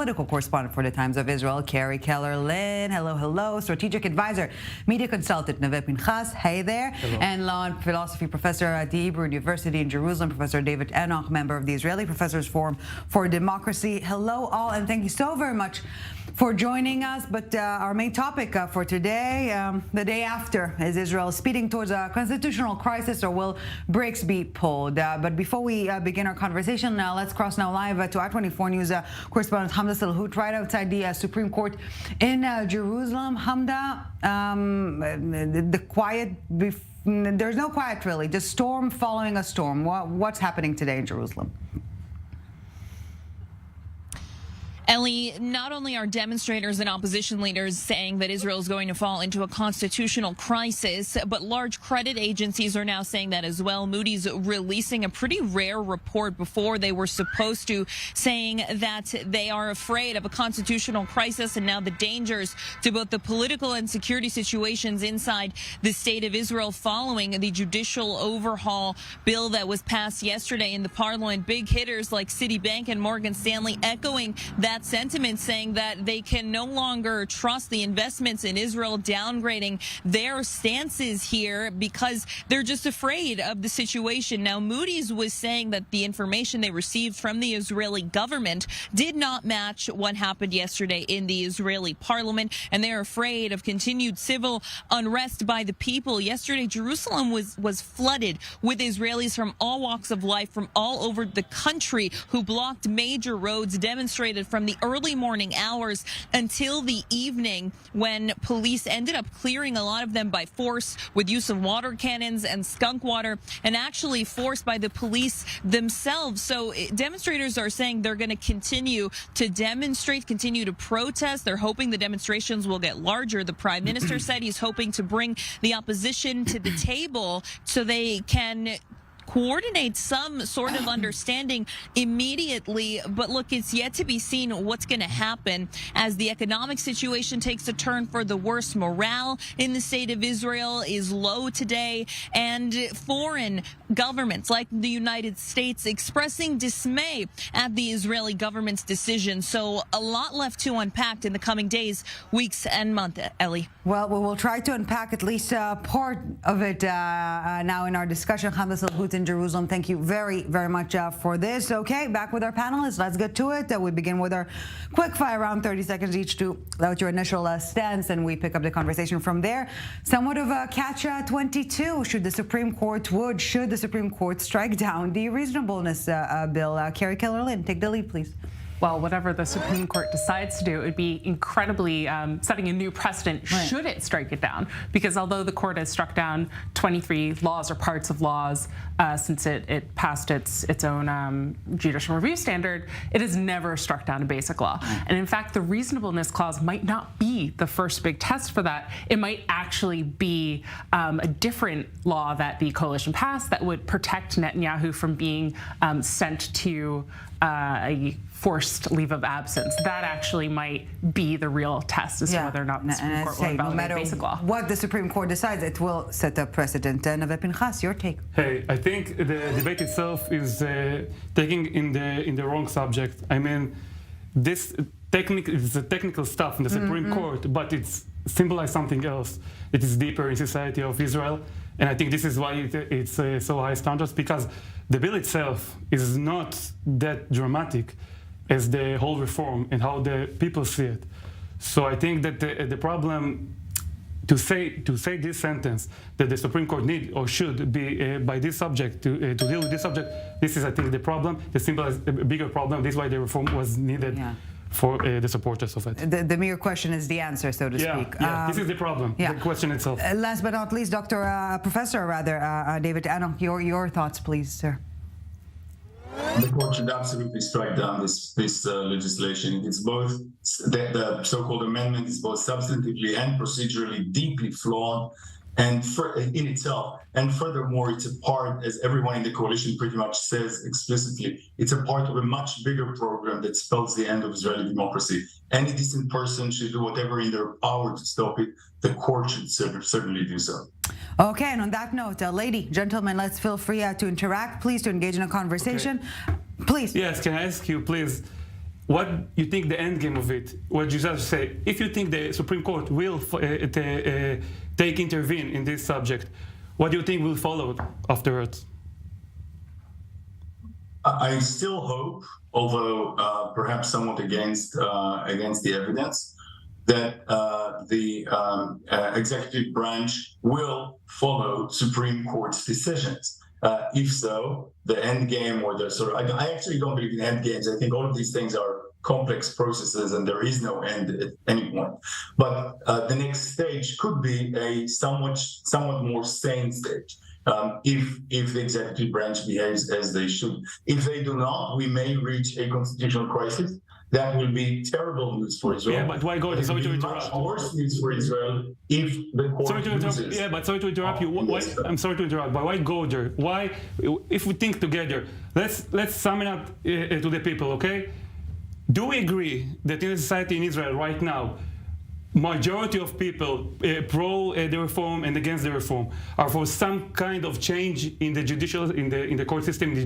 Political correspondent for the Times of Israel, Carrie Keller-Lynn. Hello, hello. Strategic advisor, media consultant, Neve Pinhas. Hey there. Hello. And law and philosophy professor at the Hebrew University in Jerusalem, Professor David Enoch, member of the Israeli Professors Forum for Democracy. Hello, all, and thank you so very much for joining us. But our main topic for today, the day after, is Israel speeding towards a constitutional crisis, or will brakes be pulled? But before we begin our conversation, let's cross now live to our 24 News correspondent Hamda Salhout, right outside the Supreme Court in Jerusalem. Hamda, the quiet, there's no quiet really, just storm following a storm. What's happening today in Jerusalem? Ellie, not only are demonstrators and opposition leaders saying that Israel is going to fall into a constitutional crisis, but large credit agencies are now saying that as well. Moody's releasing a pretty rare report before they were supposed to, saying that they are afraid of a constitutional crisis and now the dangers to both the political and security situations inside the state of Israel following the judicial overhaul bill that was passed yesterday in the parliament. Big hitters like Citibank and Morgan-Stanley echoing that sentiment, saying that they can no longer trust the investments in Israel, downgrading their stances here because they're just afraid of the situation. Now, Moody's was saying that the information they received from the Israeli government did not match what happened yesterday in the Israeli parliament, and they're afraid of continued civil unrest by the people. Yesterday, Jerusalem was flooded with Israelis from all walks of life, from all over the country, who blocked major roads, demonstrated from the early morning hours until the evening, when police ended up clearing a lot of them by force with use of water cannons and skunk water, and actually forced by the police themselves. So demonstrators are saying they're going to continue to demonstrate, continue to protest. They're hoping the demonstrations will get larger. The prime minister said he's hoping to bring the opposition to the table so they can coordinate some sort of understanding immediately. But look, it's yet to be seen what's going to happen as the economic situation takes a turn for the worse. Morale in the state of Israel is low today, and foreign governments like the United States expressing dismay at the Israeli government's decision. So a lot left to unpack in the coming days, weeks, and months, Ellie. Well, we will try to unpack at least part of it now in our discussion. Hamda Salhout in Jerusalem, thank you very, very much for this. Okay, back with our panelists. Let's get to it. We begin with our quick fire round, 30 seconds each to let out your initial stance, and we pick up the conversation from there. Somewhat of a catch-22. Should the Supreme Court strike down the reasonableness bill? Carrie Keller-Lynn, take the lead, please. Well, whatever the Supreme Court decides to do, it would be incredibly setting a new precedent should it strike it down. Because although the court has struck down 23 laws or parts of laws since it passed its own judicial review standard, it has never struck down a basic law. And in fact, the reasonableness clause might not be the first big test for that. It might actually be a different law that the coalition passed that would protect Netanyahu from being sent to a forced leave of absence. That actually might be the real test as to whether or not the Supreme Court will invalidate basic law. What the Supreme Court decides, it will set a precedent. Neve Pinhas, your take. Hey, I think the debate itself is taking in the wrong subject. I mean, this is the technical stuff in the Supreme Court, but it's symbolized something else. It is deeper in society of Israel, and I think this is why it's so high standards, because the bill itself is not that dramatic as the whole reform and how the people see it. So I think that the problem to say this sentence that the Supreme Court need or should be by this subject to deal with this subject, this is, I think, the problem. The symbol is a bigger problem. This is why the reform was needed. For the supporters of it. The mere question is the answer, so to speak. Yeah, this is the problem, the question itself. Last but not least, Professor David Enoch, your thoughts, please, sir. The court should absolutely strike down this legislation. It's both, the so-called amendment is both substantively and procedurally deeply flawed and in itself. And furthermore, it's a part, as everyone in the coalition pretty much says explicitly, it's a part of a much bigger program that spells the end of Israeli democracy. Any decent person should do whatever in their power to stop it. The court should certainly do so. Okay, and on that note, lady, gentlemen, let's feel free to interact, please, to engage in a conversation. Okay. Please. Yes, can I ask you, please, what you think the end game of it? What you just say? If you think the Supreme Court will intervene in this subject, what do you think will follow afterwards? I still hope, although perhaps somewhat against the evidence, that the executive branch will follow Supreme Court's decisions. If so, the end game or the sort of, I actually don't believe in end games. I think all of these things are complex processes and there is no end at any point. But the next stage could be a somewhat more sane stage. If the executive branch behaves as they should. If they do not, we may reach a constitutional crisis. That will be terrible news for Israel. Yeah, but why go? Sorry to interrupt. Much worse news for Israel if the court loses. Yeah, but sorry to interrupt you. I'm sorry to interrupt, but why go there? Why, if we think together, let's sum it up to the people, okay? Do we agree that in a society in Israel right now, majority of people pro the reform and against the reform are for some kind of change in the judicial, in the court system,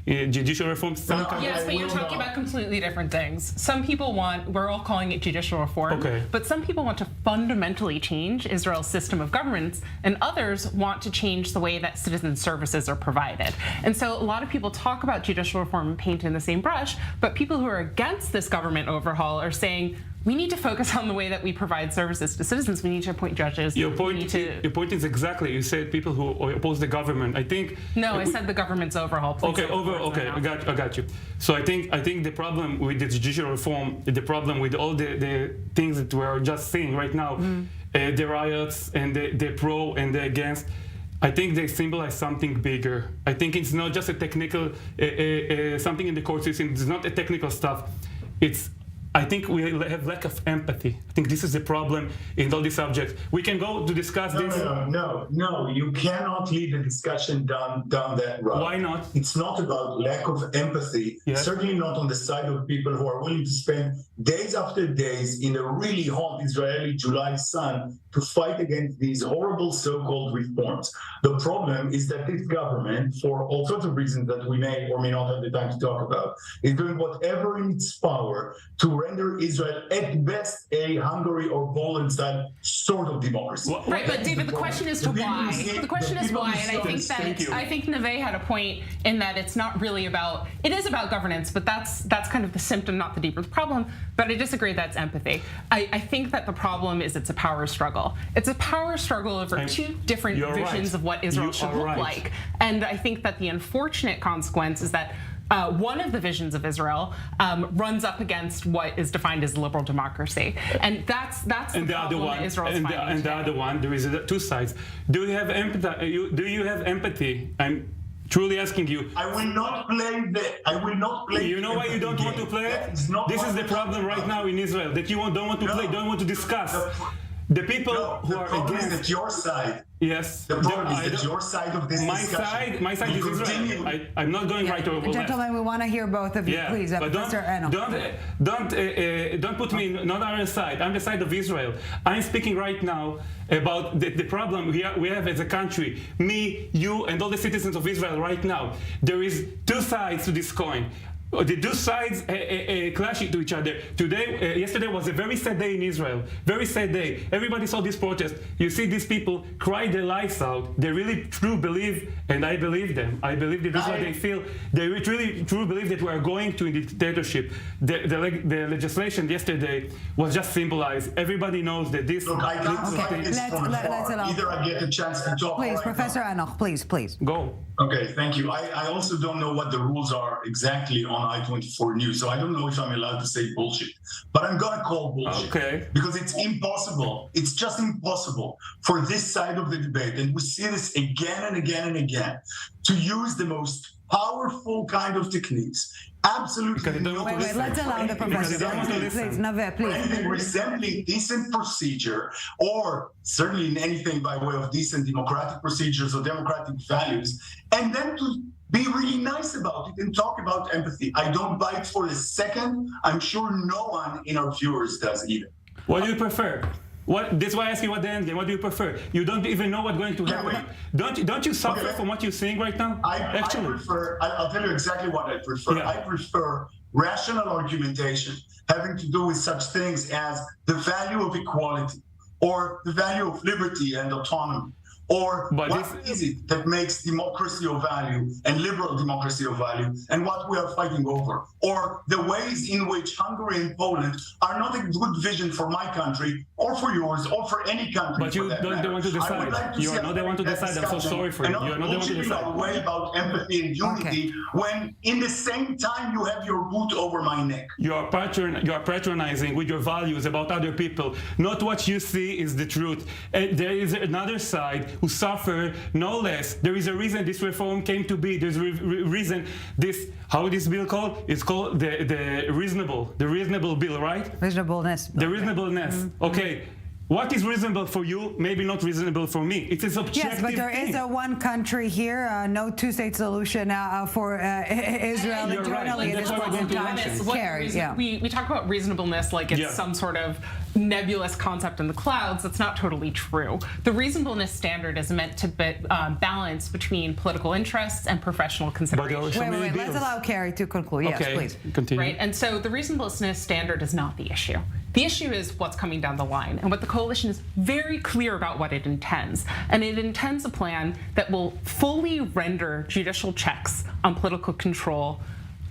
judicial reform? Yes, but you're talking about completely different things. Some people want, we're all calling it judicial reform, okay, but some people want to fundamentally change Israel's system of governance, and others want to change the way that citizen services are provided. And so a lot of people talk about judicial reform and paint in the same brush, but people who are against this government overhaul are saying, we need to focus on the way that we provide services to citizens. We need to appoint judges. Your point is exactly, you said people who oppose the government. I think... No, I said the government's overhaul. Please I got you. So I think the problem with the judicial reform, the problem with all the things that we're just seeing right now, the riots and the pro and the against, I think they symbolize something bigger. I think it's not just a technical, something in the court system. It's not a technical stuff. I think we have lack of empathy. I think this is the problem in all these subjects. We can go to discuss this. No, you cannot lead the discussion down that road. Why not? It's not about lack of empathy, certainly not on the side of people who are willing to spend days after days in a really hot Israeli July sun to fight against these horrible so-called reforms. The problem is that this government, for all sorts of reasons that we may or may not have the time to talk about, is doing whatever in its power to render Israel at best a Hungary or Poland style sort of democracy. Right, but David, the question is to why. The question is why, and I think Neve had a point in that it's not really about, it is about governance, but that's kind of the symptom, not the deeper problem. But I disagree that's empathy. I think that the problem is it's a power struggle. It's a power struggle over two different visions of what Israel should look like. And I think that the unfortunate consequence is that one of the visions of Israel runs up against what is defined as liberal democracy, and that's the problem that Israel is fighting. And the other one, there is two sides. Do you have empathy? Do you have empathy? I'm truly asking you. I will not play that. I will not play. You know why you don't want to play it? This is the problem right now in Israel, that you don't want to play, don't want to discuss. The people who are against. Is that your side. Yes. The problem is that your side of this discussion. My side is Israel. I'm not going right or left. Gentlemen, we want to hear both of you, please. But Professor Enoch. Don't put me not on our side. I'm the side of Israel. I'm speaking right now about the problem we have as a country. Me, you, and all the citizens of Israel right now. There is two sides to this coin. The two sides clashing to each other. Yesterday was a very sad day in Israel. Very sad day. Everybody saw this protest. You see these people cry their lives out. They really truly believe, and I believe them. I believe that this is what they feel. They really truly believe that we are going to a dictatorship. The legislation yesterday was just symbolized. Everybody knows that this. Look, I can't fight this from afar. Either I get a chance to talk. Please, Professor Enoch, please. Go. Okay, thank you. I also don't know what the rules are exactly on I-24 News, so I don't know if I'm allowed to say bullshit. But I'm going to call bullshit. Okay. Because it's impossible. It's just impossible for this side of the debate, and we see this again and again and again, to use the most powerful kind of techniques. Absolutely. Wait, let's allow the professor. Please, Neve, please. Anything resembling decent procedure, or certainly in anything by way of decent democratic procedures or democratic values, and then to be really nice about it and talk about empathy. I don't buy it for a second. I'm sure no one in our viewers does either. What do you prefer? That's why I ask you what the end game. What do you prefer? You don't even know what's going to happen. Don't you suffer from what you're saying right now? I'll tell you exactly what I prefer. Yeah. I prefer rational argumentation having to do with such things as the value of equality or the value of liberty and autonomy, or what is it that makes democracy of value and liberal democracy of value and what we are fighting over, or the ways in which Hungary and Poland are not a good vision for my country or for yours or for any country. But you don't want to decide. You are not the one to decide. I'm so sorry for you. You are not the one to decide. And way about empathy and unity when in the same time you have your boot over my neck. You are patronizing with your values about other people. Not what you see is the truth. There is another side who suffer no less. There is a reason this reform came to be. There's a reason this, how is this bill called? It's called the reasonable bill, right? Reasonableness. The reasonableness. Mm-hmm. Okay. What is reasonable for you, maybe not reasonable for me. It is objective. Yes, but there is a one country here, no two-state solution for Israel internally. That's why we're going to elections. We talk about reasonableness like it's some sort of nebulous concept in the clouds. That's not totally true. The reasonableness standard is meant to balance between political interests and professional considerations. Wait. Let's allow Carrie to conclude. Yes, please. Continue. Right, and so the reasonableness standard is not the issue. The issue is what's coming down the line, and what the coalition is very clear about what it intends. And it intends a plan that will fully render judicial checks on political control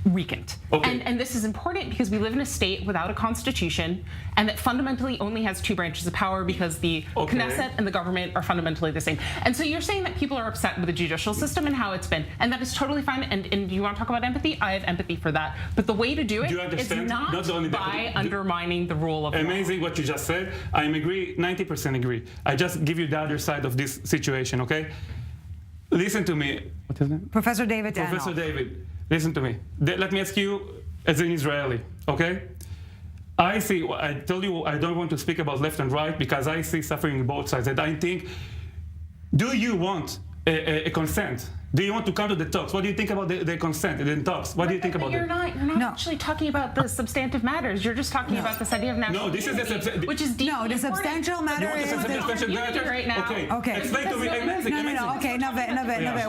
weakened. Okay. And this is important because we live in a state without a constitution and that fundamentally only has two branches of power because the Knesset and the government are fundamentally the same. And so you're saying that people are upset with the judicial system and how it's been, and that is totally fine. And you want to talk about empathy? I have empathy for that. But the way to do it is not by undermining the rule of law. Amazing what you just said. I agree, 90% agree. I just give you the other side of this situation, okay? Listen to me. What's his name? Professor David Enoch. Professor David. Listen to me. Let me ask you, as an Israeli, okay? I told you I don't want to speak about left and right because I see suffering on both sides. And I think, do you want a consent? Do you want to come to the talks? What do you think about the consent and the talks? What do you think about it? You're not actually talking about the substantive matters. You're just talking about this idea of national unity, which is deeply the substantial matter is right now. Okay. Explain to me. Amazing. No. Okay, Neve.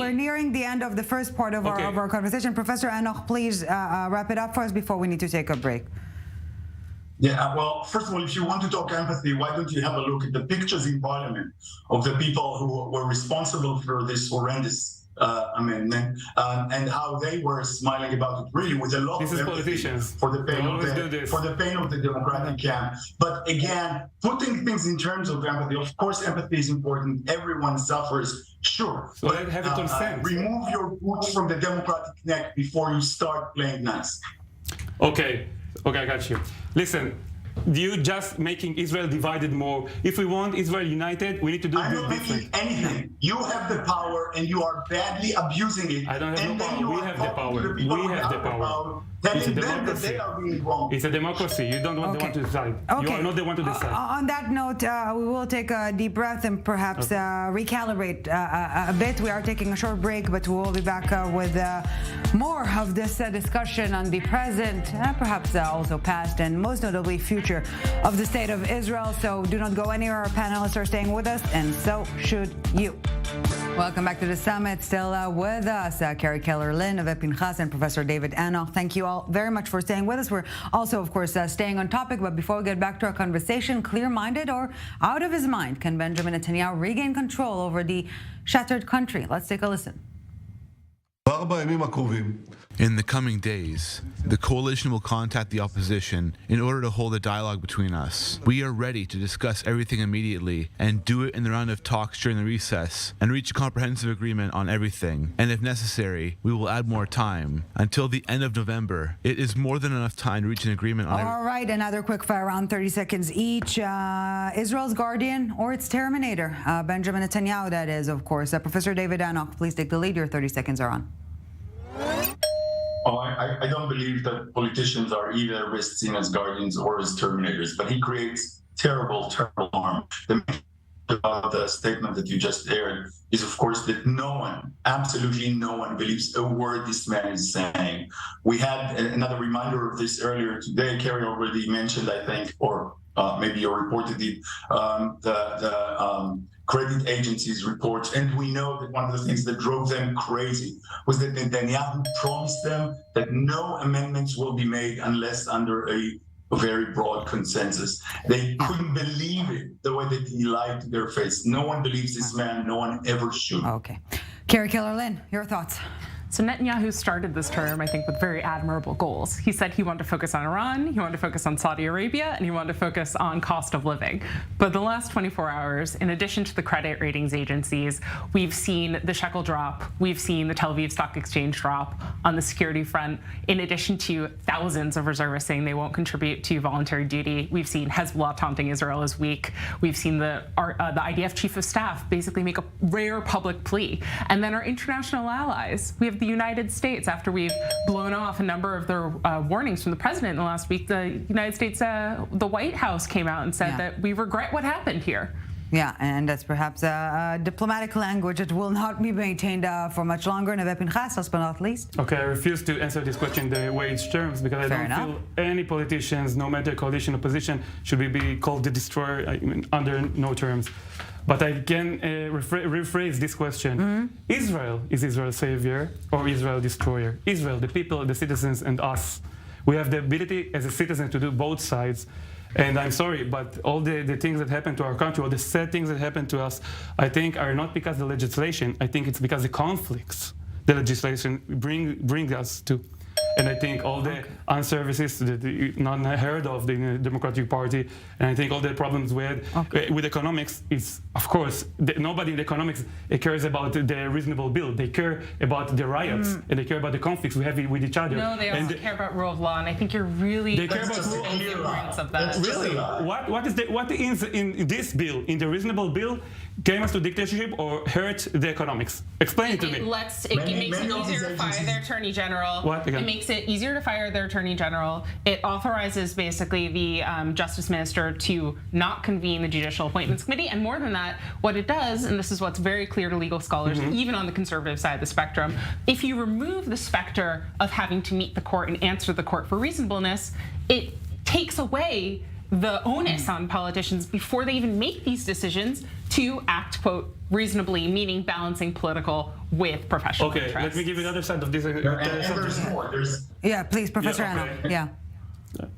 We're nearing the end of the first part of our conversation. Professor Enoch, please wrap it up for us before we need to take a break. Yeah, well, first of all, if you want to talk empathy, why don't you have a look at the pictures in Parliament of the people who were responsible for this horrendous amendment and how they were smiling about it, really, with a lot of empathy for the pain of the Democratic camp. But again, putting things in terms of empathy, of course, empathy is important. Everyone suffers, sure. So but have a consent. Remove your boots from the Democratic neck before you start playing nice. Okay, I got you. Listen, you just making Israel divided more. If we want Israel united, we need to do I'm not different. making anything. You have the power and you are badly abusing it. I don't have no power. We have the power. We have the power. It's a democracy. It's a democracy. You don't want the one to decide. You are not the one to decide. On that note, we will take a deep breath and perhaps recalibrate a bit. We are taking a short break, but we will be back with more of this discussion on the present, perhaps also past, and most notably future of the state of Israel. So do not go anywhere. Our panelists are staying with us, and so should you. Welcome back to the summit. Still with us, Carrie Keller-Lynn, Neve Pinhas, and Professor David Enoch. Thank you all very much for staying with us. We're also, of course, staying on topic. But before we get back to our conversation, clear-minded or out of his mind, can Benjamin Netanyahu regain control over the shattered country? Let's take a listen. In the coming days, the coalition will contact the opposition in order to hold a dialogue between us. We are ready to discuss everything immediately and do it in the round of talks during the recess and reach a comprehensive agreement on everything. And if necessary, we will add more time until the end of November. It is more than enough time to reach an agreement on everything. All right, another quick fire round, 30 seconds each. Israel's guardian or its terminator, Benjamin Netanyahu, that is, of course. Professor David Enoch, please take the lead. Your 30 seconds are on. I don't believe that politicians are either best seen as guardians or as terminators, but he creates terrible, terrible harm. The statement that you just aired is, of course, that no one, absolutely no one, believes a word this man is saying. We had another reminder of this earlier today. Carrie already mentioned, I think, or maybe you reported it, the credit agencies' reports, and we know that one of the things that drove them crazy was that Netanyahu promised them that no amendments will be made unless under a very broad consensus. They couldn't believe it, the way that he lied to their face. No one believes this man. No one ever should. Okay. Carrie Keller-Lynn, your thoughts? So Netanyahu started this term, I think, with very admirable goals. He said he wanted to focus on Iran, he wanted to focus on Saudi Arabia, and he wanted to focus on cost of living. But the last 24 hours, in addition to the credit ratings agencies, we've seen the shekel drop, we've seen the Tel Aviv Stock Exchange drop on the security front, in addition to thousands of reservists saying they won't contribute to voluntary duty. We've seen Hezbollah taunting Israel as weak. We've seen the IDF chief of staff basically make a rare public plea. And then our international allies, we have the United States, after we've blown off a number of their warnings from the president in the last week, the United States, the White House came out and said that we regret what happened here. Yeah, and that's perhaps a diplomatic language that will not be maintained for much longer. Neve Pinhas, last but not least. Okay, I refuse to answer this question the way it's terms, because I don't feel any politicians, no matter coalition or opposition, should be called the destroyer under no terms. But I can rephrase this question. Israel, is Israel savior or Israel destroyer? Israel, the people, the citizens, and us. We have the ability as a citizen to do both sides. And I'm sorry, but all the things that happen to our country, all the sad things that happen to us, I think are not because of the legislation. I think it's because the conflicts the legislation bring us to. And I think all the unservices that not heard of the Democratic Party, and I think all the problems we had with economics is, of course, nobody in economics cares about the reasonable bill. They care about the riots, and they care about the conflicts we have with each other. No, they also care about rule of law, and I think you're really they care about rule of that. Really? What is in this bill, in the reasonable bill, came us to dictatorship or hurt the economics? Explain it to me. It makes it easier to fire their attorney general. What again? It makes it easier to fire their attorney general. It authorizes basically the justice minister to not convene the Judicial Appointments Committee. And more than that, what it does, and this is what's very clear to legal scholars, even on the conservative side of the spectrum, if you remove the specter of having to meet the court and answer the court for reasonableness, it takes away the onus on politicians before they even make these decisions to act, quote, reasonably, meaning balancing political with professional interests. Let me give you the other side of this. And there's more. Yeah, please, Professor Enoch. Yeah.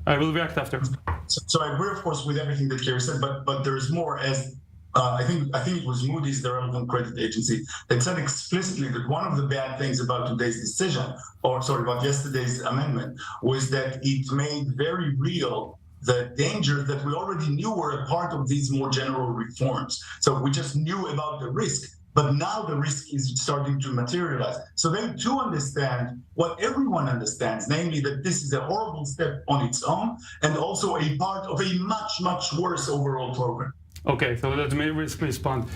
I will react after. So I agree, of course, with everything that Carrie said, but there's more. As I think it was Moody's, the relevant credit agency, that said explicitly that one of the bad things about today's decision, about yesterday's amendment, was that it made very real the danger that we already knew were a part of these more general reforms. So we just knew about the risk, but now the risk is starting to materialize. So they too understand what everyone understands, namely that this is a horrible step on its own and also a part of a much, much worse overall program. Okay, so let me respond.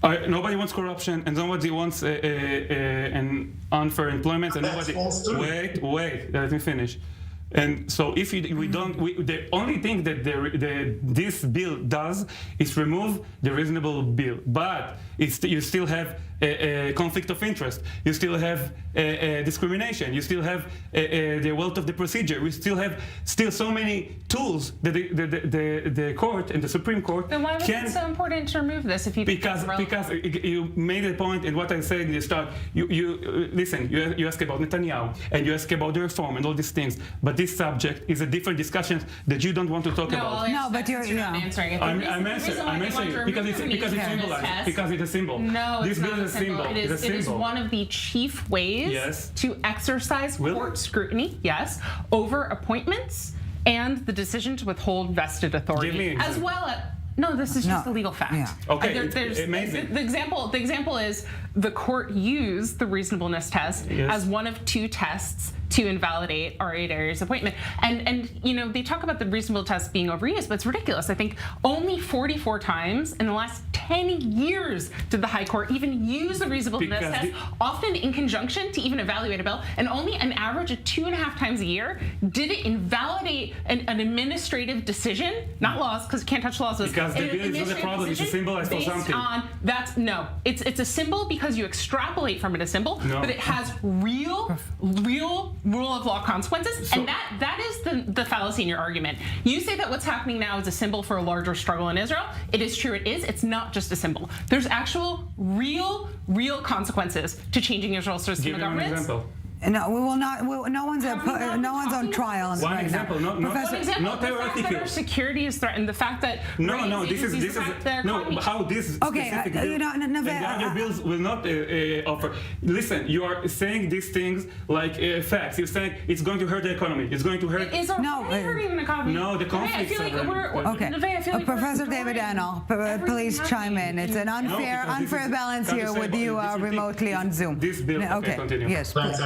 Nobody wants corruption, and nobody wants an unfair employment, and nobody. Wait, let me finish. And so if the only thing that this bill does is remove the reasonable bill, but you still have a conflict of interest. You still have discrimination. You still have the wealth of the procedure. We still have so many tools that the court and the Supreme Court then why was it so important to remove this if you because you made a point, and what I said in the start, you ask about Netanyahu and you ask about the reform and all these things, but this subject is a different discussion that you don't want to talk about. No, but you're not answering it. I'm answering because it's symbolized. Because it's a symbol. No, this bill is a symbol. It is one of the chief ways to exercise court scrutiny, over appointments and the decision to withhold vested authority, as well as. No, this is just a legal fact. Yeah. Okay, amazing. The example is the court used the reasonableness test as one of two tests to invalidate R.A. Darius' appointment. And they talk about the reasonable test being overused, but it's ridiculous. I think only 44 times in the last 10 years did the High Court even use the reasonableness test, often in conjunction to even evaluate a bill, and only an average of 2.5 times a year did it invalidate an administrative decision, not laws, because you can't touch laws. Because the bill is not a problem, it's a symbol for something. It's a symbol because you extrapolate from it a symbol, but it has real rule of law consequences, and that is the fallacy in your argument. You say that what's happening now is a symbol for a larger struggle in Israel. It is true, it is. It's not just a symbol. There's actual real consequences to changing Israel's system of government. Give me an example. No, we will not. No one's on trial. One example, not The theoretically. fact that our security is threatened. The fact that this is how this specific bill. The other bills will not offer. Listen, you are saying these things like facts. You're saying it's going to hurt the economy. It's going to hurt. It is already hurting the economy. No, the conflicts. Professor David Enoch, please chime in. It's an unfair balance here with you remotely on Zoom. This bill. Okay, continue. Yes. Thanks.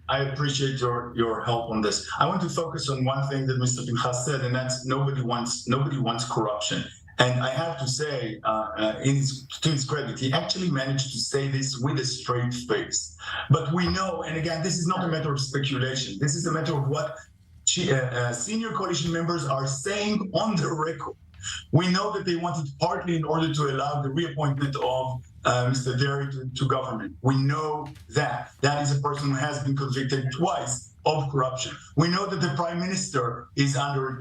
I appreciate your help on this. I want to focus on one thing that Mr. Pinhas said, and that's nobody wants corruption. And I have to say, to his credit, he actually managed to say this with a straight face. But we know, and again, this is not a matter of speculation. This is a matter of what senior coalition members are saying on the record. We know that they wanted partly in order to allow the reappointment of Mr. Deri to government. We know that is a person who has been convicted twice of corruption. We know that the prime minister is under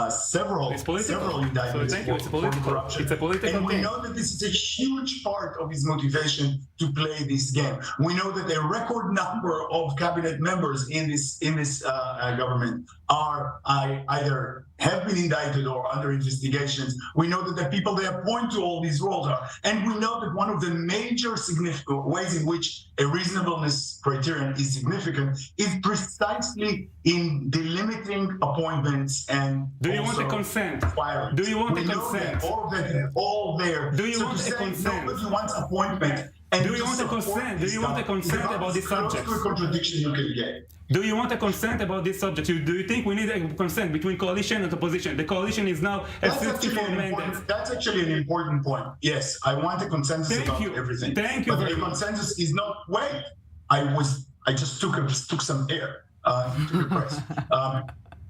several indictments for corruption. It's a political and we thing. know that this is a huge part of his motivation to play this game. We know that a record number of cabinet members in this government are either have been indicted or under investigations. We know that the people they appoint to all these roles are. And we know that one of the major significant ways in which a reasonableness criterion is significant is precisely in delimiting appointments and do you want a consent? Firing. Do you want we a consent? All of that is all there. Do you want a consent? Nobody wants appointment. And do you want a consent? Do you want a consent about this subject? That's a contradiction you can get. Do you want a consent about this subject? Do you think we need a consent between coalition and opposition? The coalition is now at 64 mandates. That's actually an important point. Yes, I want a consensus about everything. Thank you. But the consensus is not, wait, I just took some air into the press.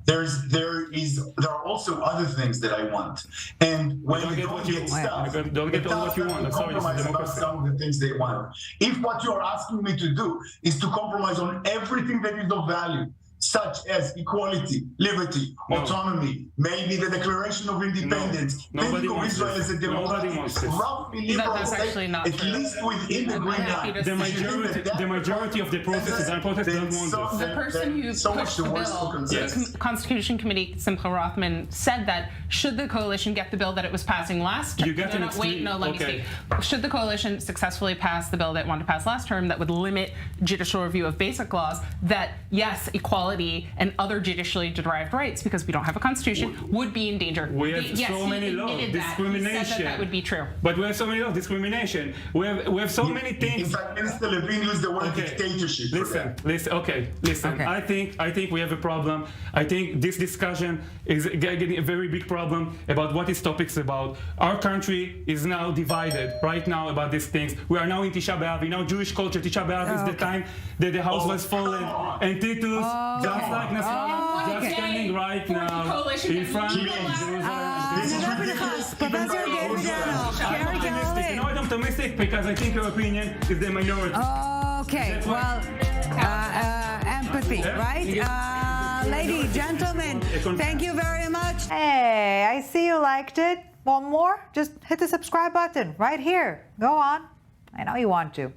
There are also other things that I want, and when don't you get don't what get you stuff, want. Don't get all what you want. I'm sorry, this is compromise about democracy. some of the things they want. If what you are asking me to do is to compromise on everything that is of value, such as equality, liberty, autonomy, maybe the Declaration of Independence, Nobody wants Israel as a democratic, roughly liberal That's state, actually not at true. least within the green line. The majority of the protesters don't want this. The person who pushed the bill, the Constitution Committee, Simcha Rothman, said that should the coalition get the bill that it was passing last term, let me speak. Should the coalition successfully pass the bill that it wanted to pass last term that would limit judicial review of basic laws, that yes, equality and other judicially derived rights, because we don't have a constitution, would be in danger. We have so many laws, discrimination. He said that would be true. But we have so many laws, discrimination. We have so many things. In fact, Minister Levin used the word dictatorship. Listen. I think we have a problem. I think this discussion is getting a very big problem about what these topics about. Our country is now divided right now about these things. We are now in Tisha B'Av. In our Jewish culture, Tisha B'Av is the time that the house was fallen, and Titus, just like Nasrallah, just standing right now in front of Jerusalem. This is ridiculous. Professor David Enoch, Carrie Keller-Lynn. You know what I'm optimistic? Because I think your opinion is the minority. Okay, well, empathy, right? Ladies, gentlemen, thank you very much. Hey, I see you liked it. Want more? Just hit the subscribe button right here. Go on. I know you want to.